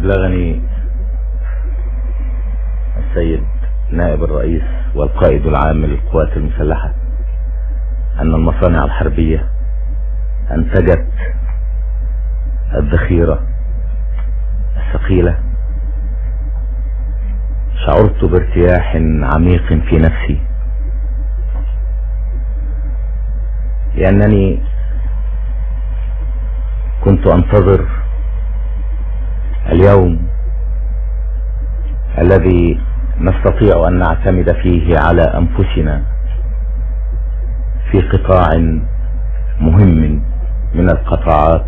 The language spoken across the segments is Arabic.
أبلغني السيد نائب الرئيس والقائد العام للقوات المسلحة أن المصانع الحربية أنتجت الذخيرة الثقيلة. شعرت بارتياح عميق في نفسي، لأنني كنت أنتظر اليوم الذي نستطيع أن نعتمد فيه على أنفسنا في قطاع مهم من القطاعات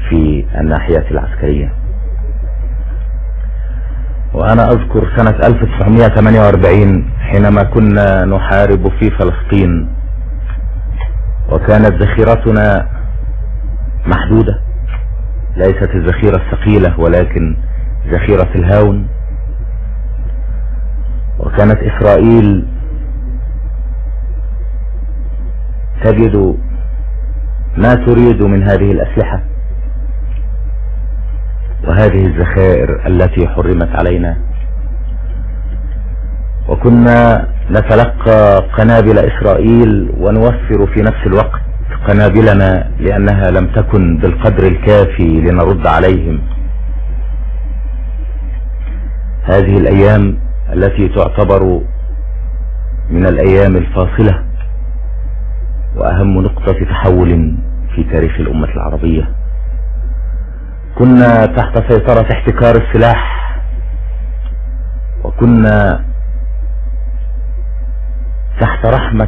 في الناحية العسكرية. وأنا أذكر سنة 1948 حينما كنا نحارب في فلسطين، وكانت ذخيرتنا محدودة، ليست الذخيرة الثقيلة ولكن ذخيرة الهاون. وكانت إسرائيل تجد ما تريد من هذه الأسلحة وهذه الذخائر التي حرمت علينا، وكنا نتلقى قنابل إسرائيل ونوفر في نفس الوقت قنابلنا لأنها لم تكن بالقدر الكافي لنرد عليهم. هذه الأيام التي تعتبر من الأيام الفاصلة وأهم نقطة تحول في تاريخ الأمة العربية. كنا تحت سيطرة احتكار السلاح، وكنا تحت رحمة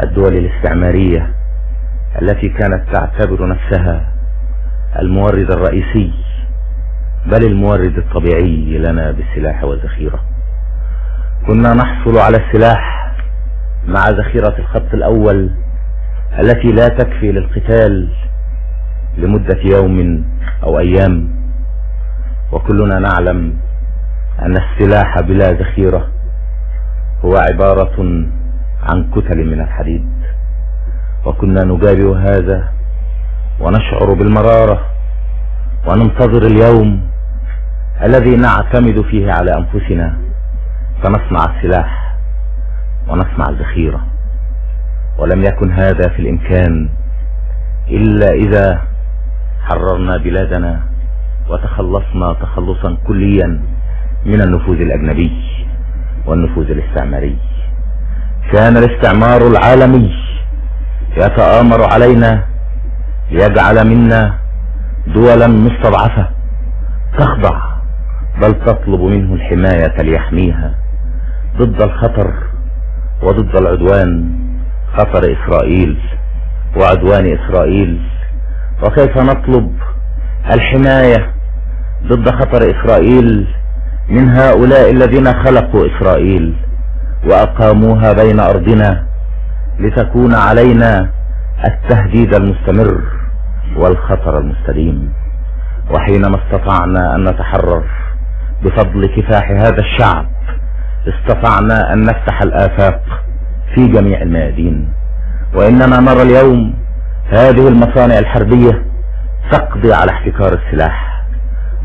الدول الاستعمارية التي كانت تعتبر نفسها المورد الرئيسي بل المورد الطبيعي لنا بالسلاح والذخيرة. كنا نحصل على السلاح مع ذخيرة الخط الأول التي لا تكفي للقتال لمدة يوم أو أيام، وكلنا نعلم أن السلاح بلا ذخيرة هو عبارة عن كتل من الحديد. وكنا نجابه هذا ونشعر بالمرارة وننتظر اليوم الذي نعتمد فيه على أنفسنا فنصنع السلاح ونصنع الذخيرة. ولم يكن هذا في الإمكان إلا إذا حررنا بلادنا وتخلصنا تخلصا كليا من النفوذ الأجنبي والنفوذ الاستعماري. كان الاستعمار العالمي يتآمر علينا ليجعل منا دولا مستضعفة تخضع بل تطلب منه الحماية ليحميها ضد الخطر وضد العدوان، خطر إسرائيل وعدوان إسرائيل. وكيف نطلب الحماية ضد خطر إسرائيل من هؤلاء الذين خلقوا إسرائيل وأقاموها بين أرضنا لتكون علينا التهديد المستمر والخطر المستديم. وحينما استطعنا أن نتحرر بفضل كفاح هذا الشعب استطعنا أن نفتح الآفاق في جميع الميادين. وإننا نرى اليوم هذه المصانع الحربية تقضي على احتكار السلاح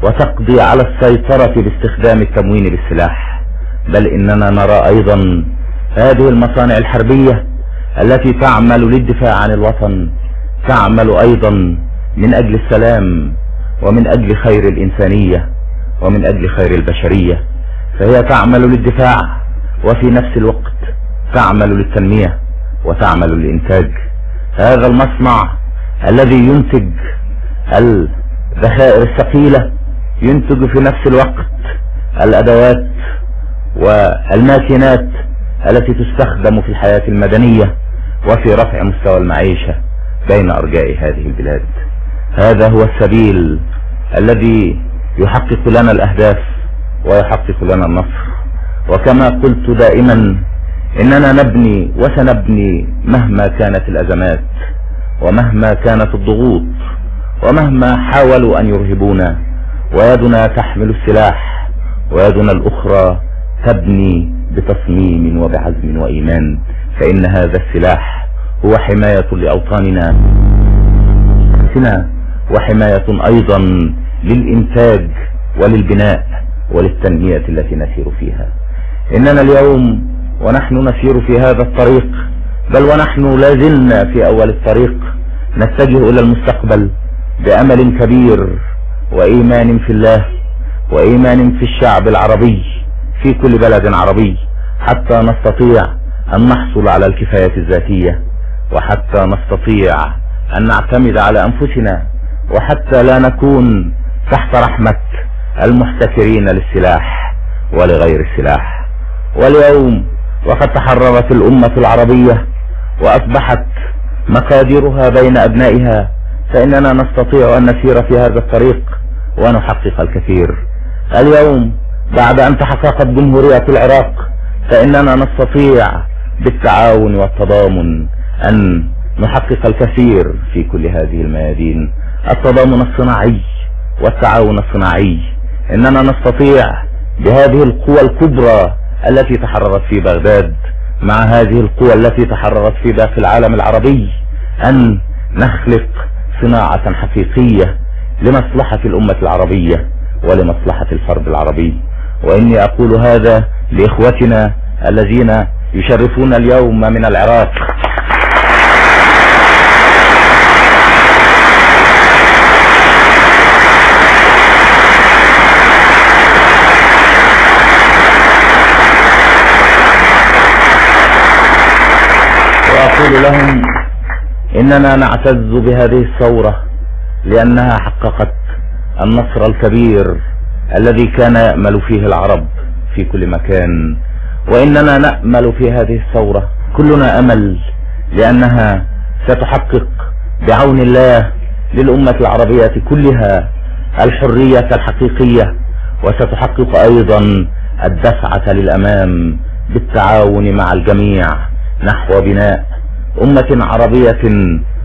وتقضي على السيطرة باستخدام التموين بالسلاح، بل إننا نرى أيضا هذه المصانع الحربية التي تعمل للدفاع عن الوطن تعمل أيضا من أجل السلام ومن أجل خير الإنسانية ومن أجل خير البشرية. فهي تعمل للدفاع وفي نفس الوقت تعمل للتنمية وتعمل للإنتاج. هذا المصنع الذي ينتج الذخائر الثقيلة ينتج في نفس الوقت الأدوات والماكينات التي تستخدم في الحياة المدنية وفي رفع مستوى المعيشة بين أرجاء هذه البلاد. هذا هو السبيل الذي يحقق لنا الأهداف ويحقق لنا النصر. وكما قلت دائما إننا نبني وسنبني مهما كانت الأزمات ومهما كانت الضغوط ومهما حاولوا أن يرهبونا، ويدنا تحمل السلاح ويدنا الأخرى تبني بتصميم وبعزم وإيمان، فإن هذا السلاح هو حماية لأوطاننا وحماية أيضا للإنتاج وللبناء وللتنمية التي نسير فيها. إننا اليوم ونحن نسير في هذا الطريق، بل ونحن لازلنا في أول الطريق، نتجه إلى المستقبل بأمل كبير وإيمان في الله وإيمان في الشعب العربي في كل بلد عربي، حتى نستطيع أن نحصل على الكفاية الذاتية، وحتى نستطيع أن نعتمد على أنفسنا، وحتى لا نكون تحت رحمة المحتكرين للسلاح ولغير السلاح. واليوم وقد تحررت الأمة العربية وأصبحت مقاديرها بين أبنائها، فإننا نستطيع أن نسير في هذا الطريق ونحقق الكثير. اليوم بعد أن تحققت جمهورية العراق، فإننا نستطيع بالتعاون والتضامن أن نحقق الكثير في كل هذه الميادين. التضامن الصناعي والتعاون الصناعي، إننا نستطيع بهذه القوى الكبرى التي تحررت في بغداد مع هذه القوى التي تحررت في باقي العالم العربي أن نخلق صناعة حقيقية لمصلحة الأمة العربية ولمصلحة الفرد العربي. وإني أقول هذا لإخوتنا الذين يشرفون اليوم من العراق، وأقول لهم إننا نعتز بهذه الثورة لأنها حققت النصر الكبير الذي كان يأمل فيه العرب في كل مكان، وإننا نأمل في هذه الثورة، كلنا أمل، لأنها ستحقق بعون الله للأمة العربية كلها الحرية الحقيقية، وستحقق أيضا الدفعة للأمام بالتعاون مع الجميع نحو بناء أمة عربية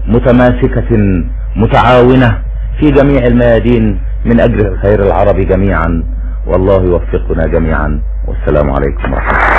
متماسكة متعاونة في جميع الميادين من أجل الخير العربي جميعا. والله يوفقنا جميعا، والسلام عليكم ورحمة الله.